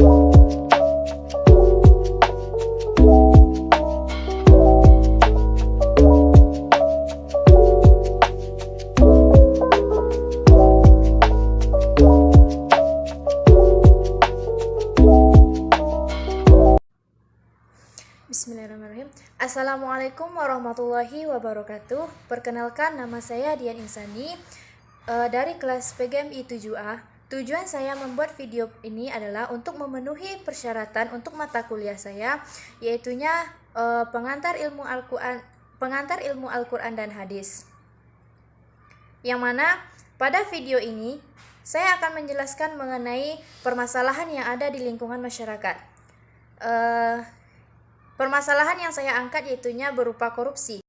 Bismillahirrahmanirrahim. Assalamualaikum warahmatullahi wabarakatuh. Perkenalkan, nama saya Dian Insani dari kelas PGMI 7A. Tujuan saya membuat video ini adalah untuk memenuhi persyaratan untuk mata kuliah saya, yaitunya pengantar ilmu Al-Quran dan hadis. Yang mana pada video ini saya akan menjelaskan mengenai permasalahan yang ada di lingkungan masyarakat. Permasalahan yang saya angkat yaitunya berupa korupsi.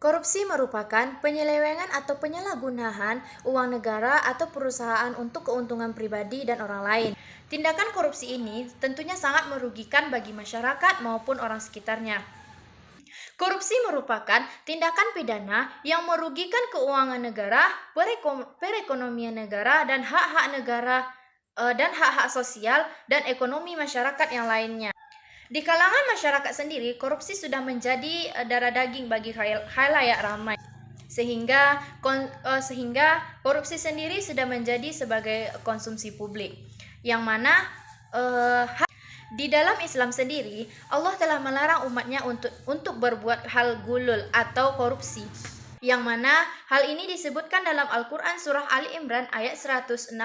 Korupsi merupakan penyelewengan atau penyalahgunaan uang negara atau perusahaan untuk keuntungan pribadi dan orang lain. Tindakan korupsi ini tentunya sangat merugikan bagi masyarakat maupun orang sekitarnya. Korupsi merupakan tindakan pidana yang merugikan keuangan negara, perekonomian negara, dan hak-hak negara dan hak-hak sosial dan ekonomi masyarakat yang lainnya. Di kalangan masyarakat sendiri, korupsi sudah menjadi darah daging bagi khalayak ramai, sehingga korupsi sendiri sudah menjadi sebagai konsumsi publik, yang mana di dalam Islam sendiri Allah telah melarang umatnya untuk berbuat hal gulul atau korupsi, yang mana hal ini disebutkan dalam Al-Quran surah Ali Imran ayat 161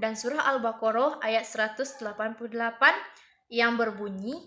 dan surah Al-Baqarah ayat 188 yang berbunyi,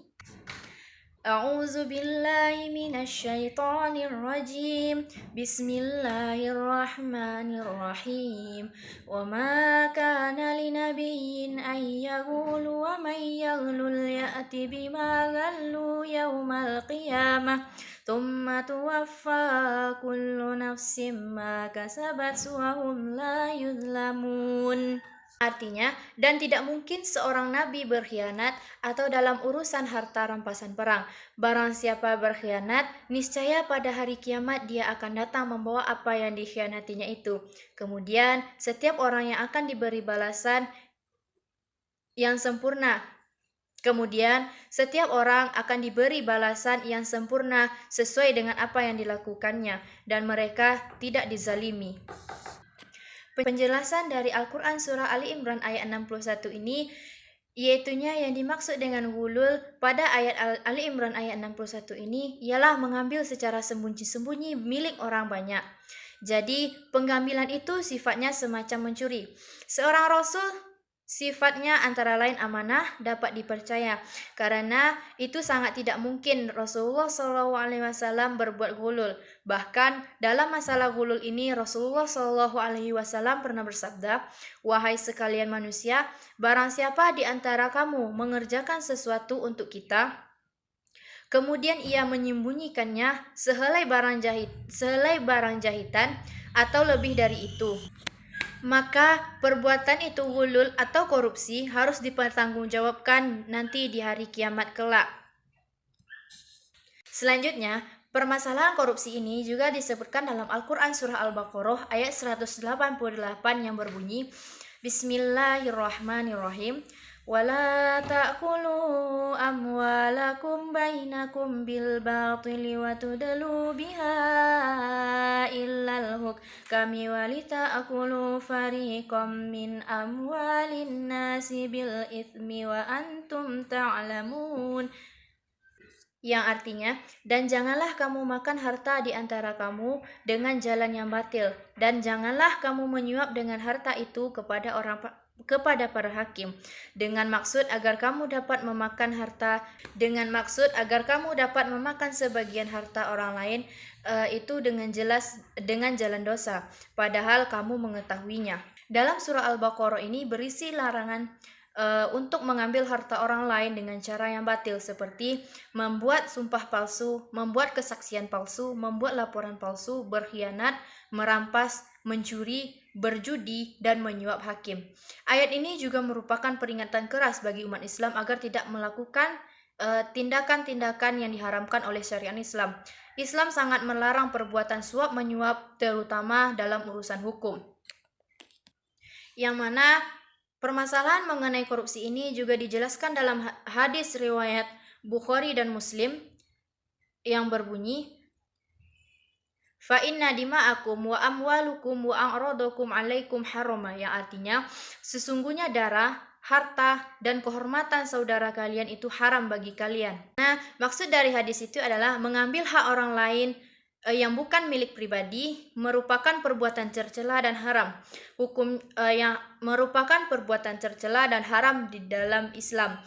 A'udzu billahi minasyaitonir rajim. Bismillahirrahmanirrahim. Wa ma kana linabiyyin an yaghulu wa may yaghlul ya'ti bima ghallu yaumal qiyamah. Tsumma tuwaffa kullu nafsin ma kasabat wa hum la yuzlamun. Artinya, dan tidak mungkin seorang nabi berkhianat atau dalam urusan harta rampasan perang. Barang siapa berkhianat, niscaya pada hari kiamat dia akan datang membawa apa yang dikhianatinya itu. Kemudian, setiap orang yang akan diberi balasan yang sempurna. Sesuai dengan apa yang dilakukannya, dan mereka tidak dizalimi. Penjelasan dari Al-Quran surah Ali Imran ayat 61 ini, yaitunya yang dimaksud dengan gulul pada ayat Ali Imran ayat 61 ini ialah mengambil secara sembunyi-sembunyi milik orang banyak. Jadi pengambilan itu sifatnya semacam mencuri. Seorang rasul sifatnya antara lain amanah, dapat dipercaya. Karena itu sangat tidak mungkin Rasulullah SAW berbuat gulul. Bahkan dalam masalah gulul ini Rasulullah SAW pernah bersabda, "Wahai sekalian manusia, barang siapa di antara kamu mengerjakan sesuatu untuk kita, kemudian ia menyembunyikannya sehelai barang jahitan atau lebih dari itu, maka perbuatan itu gulul atau korupsi harus dipertanggungjawabkan nanti di hari kiamat kelak." Selanjutnya, permasalahan korupsi ini juga disebutkan dalam Al-Quran surah Al-Baqarah ayat 188 yang berbunyi, Bismillahirrahmanirrahim. وَلَا تَأْكُلُوا أَمْوَالَكُمْ بَيْنَكُمْ بِالْبَاطِلِ وَتُدْلُوا بِهَا إِلَّا الْحُكَمِ وَلِتَأْكُلُوا فَرِيقًا مِنْ أَمْوَالِ النَّاسِ بِالْإِثْمِ وَأَنْتُمْ تَعْلَمُونَ. Yang artinya, dan janganlah kamu makan harta di antara kamu dengan jalan yang batil, dan janganlah kamu menyuap dengan harta itu kepada para hakim, dengan maksud agar kamu dapat memakan sebagian harta orang lain itu dengan jalan dosa, padahal kamu mengetahuinya. Dalam surah Al-Baqarah ini berisi larangan untuk mengambil harta orang lain dengan cara yang batil, seperti membuat sumpah palsu, membuat kesaksian palsu, membuat laporan palsu, berkhianat, merampas, mencuri, berjudi, dan menyuap hakim. Ayat ini juga merupakan peringatan keras bagi umat Islam agar tidak melakukan tindakan-tindakan yang diharamkan oleh syariat Islam. Islam sangat melarang perbuatan suap menyuap, terutama dalam urusan hukum, yang mana Permasalahan mengenai korupsi ini juga dijelaskan dalam hadis riwayat Bukhari dan Muslim yang berbunyi, fa inna dima'akum wa amwalukum wa a'radakum alaikum harama, yang artinya sesungguhnya darah, harta, dan kehormatan saudara kalian itu haram bagi kalian. Nah, maksud dari hadis itu adalah mengambil hak orang lain yang bukan milik pribadi merupakan perbuatan tercela dan haram. Hukum yang merupakan perbuatan tercela dan haram di dalam Islam.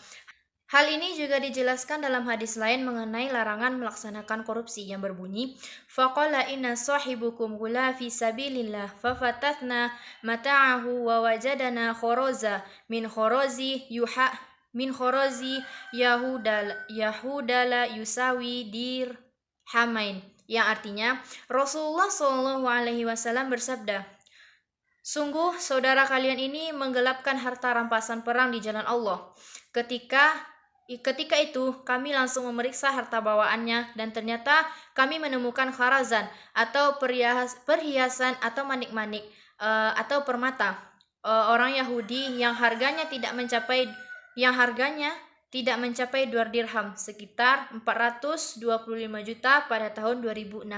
Hal ini juga dijelaskan dalam hadis lain mengenai larangan melaksanakan korupsi yang berbunyi, faqala inna sahibukum gula fi sabilillah fafatatna mata'ahu wa wajadana khoroza min khorozi yahudala yusawi dirhamain, yang artinya Rasulullah Shallallahu Alaihi Wasallam bersabda, sungguh saudara kalian ini menggelapkan harta rampasan perang di jalan Allah. Ketika itu kami langsung memeriksa harta bawaannya dan ternyata kami menemukan kharazan atau perhiasan atau manik-manik atau permata orang Yahudi yang harganya tidak mencapai 2 dirham, sekitar 425 juta pada tahun 2016.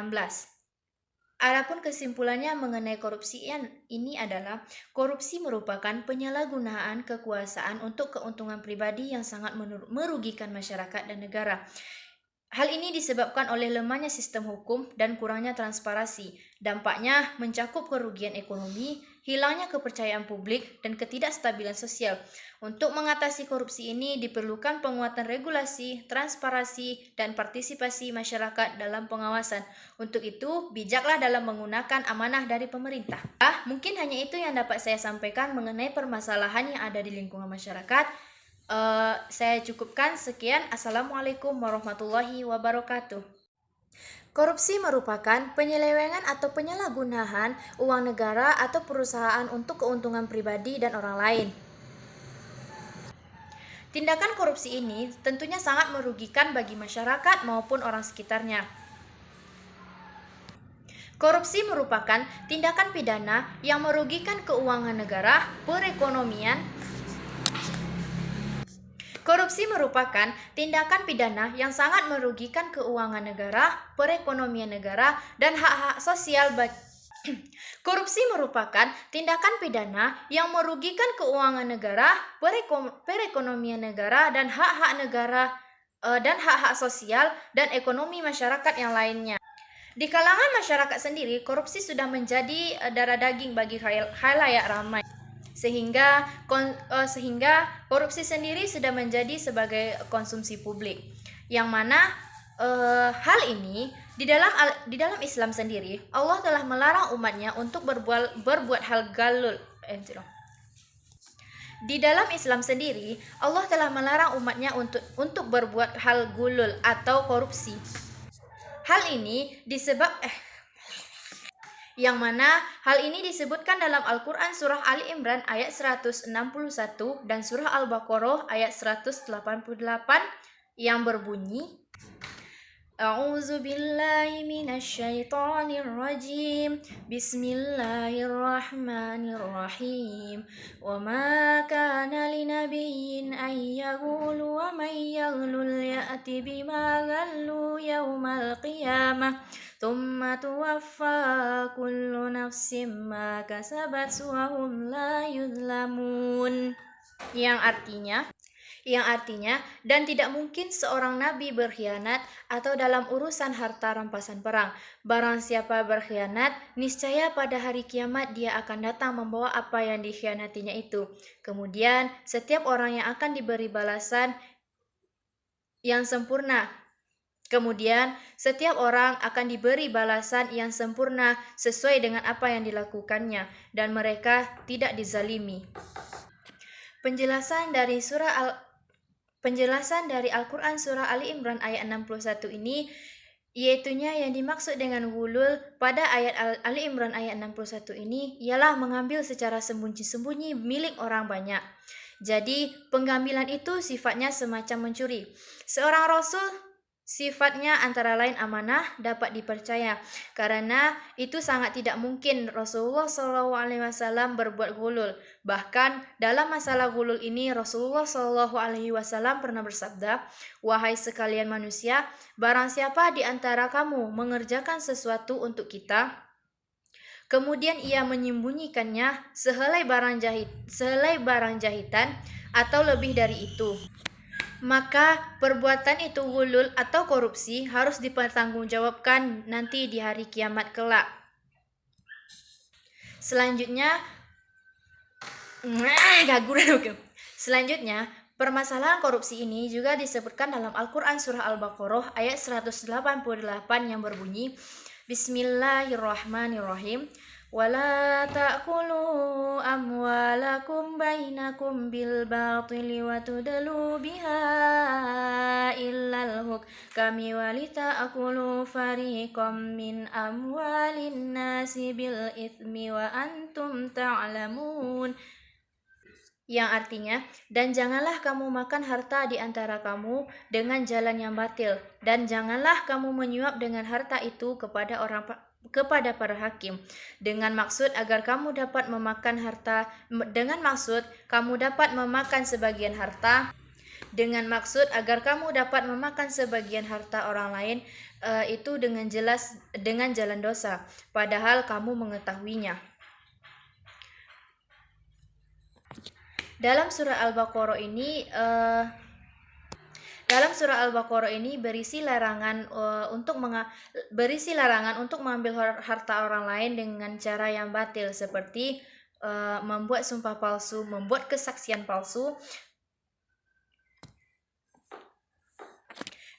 Adapun kesimpulannya mengenai korupsi ini adalah korupsi merupakan penyalahgunaan kekuasaan untuk keuntungan pribadi yang sangat merugikan masyarakat dan negara. Hal ini disebabkan oleh lemahnya sistem hukum dan kurangnya transparansi. Dampaknya mencakup kerugian ekonomi, hilangnya kepercayaan publik, dan ketidakstabilan sosial. Untuk mengatasi korupsi ini diperlukan penguatan regulasi, transparansi, dan partisipasi masyarakat dalam pengawasan. Untuk itu, bijaklah dalam menggunakan amanah dari pemerintah. Mungkin hanya itu yang dapat saya sampaikan mengenai permasalahan yang ada di lingkungan masyarakat. Saya cukupkan, sekian. Assalamualaikum warahmatullahi wabarakatuh. Korupsi merupakan penyelewengan atau penyalahgunaan uang negara atau perusahaan untuk keuntungan pribadi dan orang lain. Tindakan korupsi ini tentunya sangat merugikan bagi masyarakat maupun orang sekitarnya. Korupsi merupakan tindakan pidana yang merugikan keuangan negara, perekonomian. Korupsi merupakan tindakan pidana yang sangat merugikan keuangan negara, perekonomian negara, dan hak-hak sosial Korupsi merupakan tindakan pidana yang merugikan keuangan negara, perekonomian negara, dan hak-hak negara dan hak-hak sosial dan ekonomi masyarakat yang lainnya. Di kalangan masyarakat sendiri, korupsi sudah menjadi darah daging bagi khalayak ramai. Sehingga korupsi sendiri sudah menjadi sebagai konsumsi publik, yang mana hal ini di dalam Islam sendiri Allah telah melarang umatnya untuk berbuat hal galul. Di dalam Islam sendiri Allah telah melarang umatnya untuk berbuat hal gulul atau korupsi. Hal ini yang mana hal ini disebutkan dalam Al-Quran surah Ali Imran ayat 161 dan surah Al-Baqarah ayat 188 yang berbunyi, A'udzu billahi minasy syaithanir rajim. Bismillahirrahmanirrahim. Wa ma kana linabiyyin an yaghulu wa may yaghlul ya'ti bima ghallu yaumal qiyamah. Tsumma tuwaffa kullu nafsin ma kasabat wa hum la yuzlamun. Yang artinya, dan tidak mungkin seorang nabi berkhianat atau dalam urusan harta rampasan perang. Barang siapa berkhianat, niscaya pada hari kiamat dia akan datang membawa apa yang dikhianatinya itu. Kemudian setiap orang yang akan diberi balasan yang sempurna. Sesuai dengan apa yang dilakukannya, dan mereka tidak dizalimi. Penjelasan dari Al-Quran surah Ali Imran ayat 61 ini, yaitunya yang dimaksud dengan gulul pada ayat Ali Imran ayat 61 ini ialah mengambil secara sembunyi-sembunyi milik orang banyak. Jadi pengambilan itu sifatnya semacam mencuri. Sifatnya antara lain amanah, dapat dipercaya. Karena itu sangat tidak mungkin Rasulullah SAW berbuat gulul. Bahkan dalam masalah gulul ini Rasulullah SAW pernah bersabda, "Wahai sekalian manusia, barang siapa di antara kamu mengerjakan sesuatu untuk kita, kemudian ia menyembunyikannya sehelai barang jahitan atau lebih dari itu, maka perbuatan itu gulul atau korupsi harus dipertanggungjawabkan nanti di hari kiamat kelak." Selanjutnya, permasalahan korupsi ini juga disebutkan dalam Al-Quran Surah Al-Baqarah ayat 188 yang berbunyi, Bismillahirrahmanirrahim. ولا تأكلوا أموالكم بينكم بالباطل وتدلوا بها إلا الحكام ولتأكلوا فريقا من أموال الناس بالإثم وأنتم تعلمون, yang artinya, dan janganlah kamu makan harta di antara kamu dengan jalan yang batil, dan janganlah kamu menyuap dengan harta itu kepada para hakim dengan maksud kamu dapat memakan sebagian harta agar kamu dapat memakan sebagian harta orang lain, itu dengan jalan dosa, padahal kamu mengetahuinya. Dalam surah Al-Baqarah ini berisi larangan untuk mengambil harta orang lain dengan cara yang batil, seperti membuat sumpah palsu, membuat kesaksian palsu.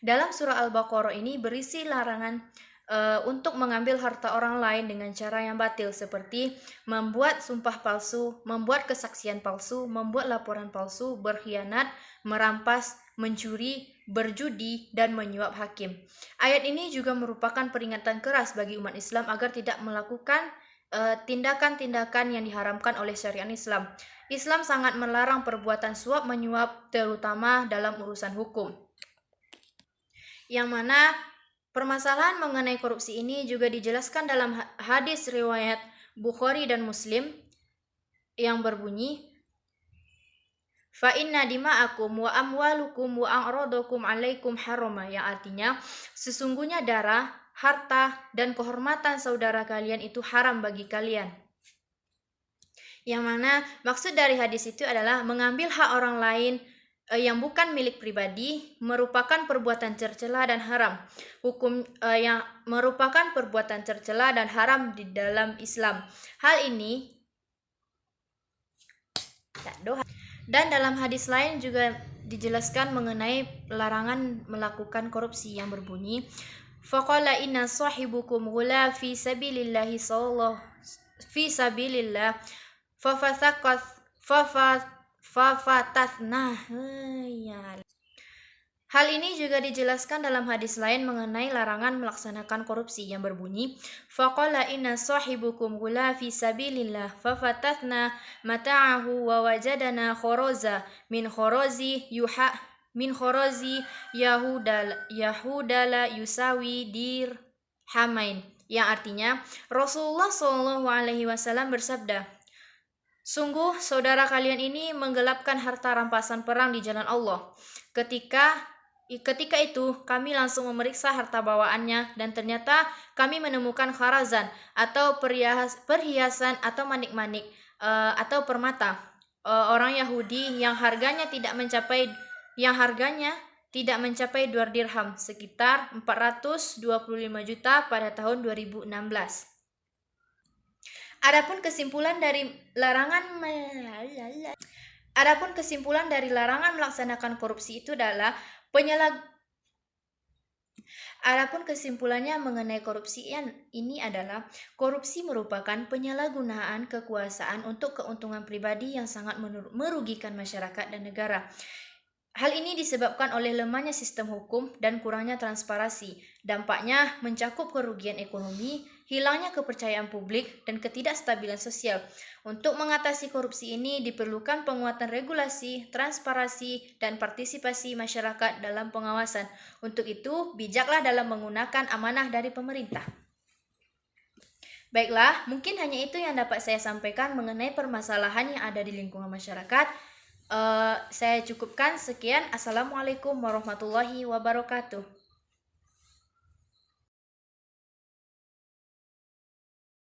Dalam surah Al-Baqarah ini berisi larangan untuk mengambil harta orang lain dengan cara yang batil, seperti membuat sumpah palsu, membuat kesaksian palsu, membuat laporan palsu, berkhianat, merampas, mencuri, berjudi, dan menyuap hakim. Ayat ini juga merupakan peringatan keras bagi umat Islam agar tidak melakukan tindakan-tindakan yang diharamkan oleh syariat Islam. Islam sangat melarang perbuatan suap menyuap, terutama dalam urusan hukum. Yang mana permasalahan mengenai korupsi ini juga dijelaskan dalam hadis riwayat Bukhari dan Muslim yang berbunyi, fa inna dima'akum wa amwalukum wa a'radakum 'alaikum harama, yang artinya sesungguhnya darah, harta, dan kehormatan saudara kalian itu haram bagi kalian. Yang mana maksud dari hadis itu adalah mengambil hak orang lain yang bukan milik pribadi merupakan perbuatan tercela dan haram. Yang merupakan perbuatan tercela dan haram di dalam Islam. Hal ini dan dalam hadis lain juga dijelaskan mengenai larangan melakukan korupsi yang berbunyi, faqala inna sahibukum ghula fi sabilillah fafatatnah. Hal ini juga dijelaskan dalam hadis lain mengenai larangan melaksanakan korupsi yang berbunyi, faqala inna sahibukum ghula fi sabilillah fafatatna mata'ahu wa wajadana khoroza min khorozi yahudala yusawi dirhamain, yang artinya Rasulullah SAW bersabda, sungguh saudara kalian ini menggelapkan harta rampasan perang di jalan Allah. Ketika itu kami langsung memeriksa harta bawaannya, dan ternyata kami menemukan kharazan atau perhiasan atau manik-manik atau permata orang Yahudi yang harganya tidak mencapai 2 dirham, sekitar 425 juta pada tahun 2016. Adapun kesimpulan dari larangan melaksanakan korupsi itu adalah kesimpulannya mengenai korupsi ini adalah korupsi merupakan penyalahgunaan kekuasaan untuk keuntungan pribadi yang sangat merugikan masyarakat dan negara. Hal ini disebabkan oleh lemahnya sistem hukum dan kurangnya transparansi. Dampaknya mencakup kerugian ekonomi hilangnya kepercayaan publik, dan ketidakstabilan sosial. Untuk mengatasi korupsi ini diperlukan penguatan regulasi, transparansi, dan partisipasi masyarakat dalam pengawasan. Untuk itu, bijaklah dalam menggunakan amanah dari pemerintah. Baiklah, mungkin hanya itu yang dapat saya sampaikan mengenai permasalahan yang ada di lingkungan masyarakat. Saya cukupkan sekian. Assalamualaikum warahmatullahi wabarakatuh.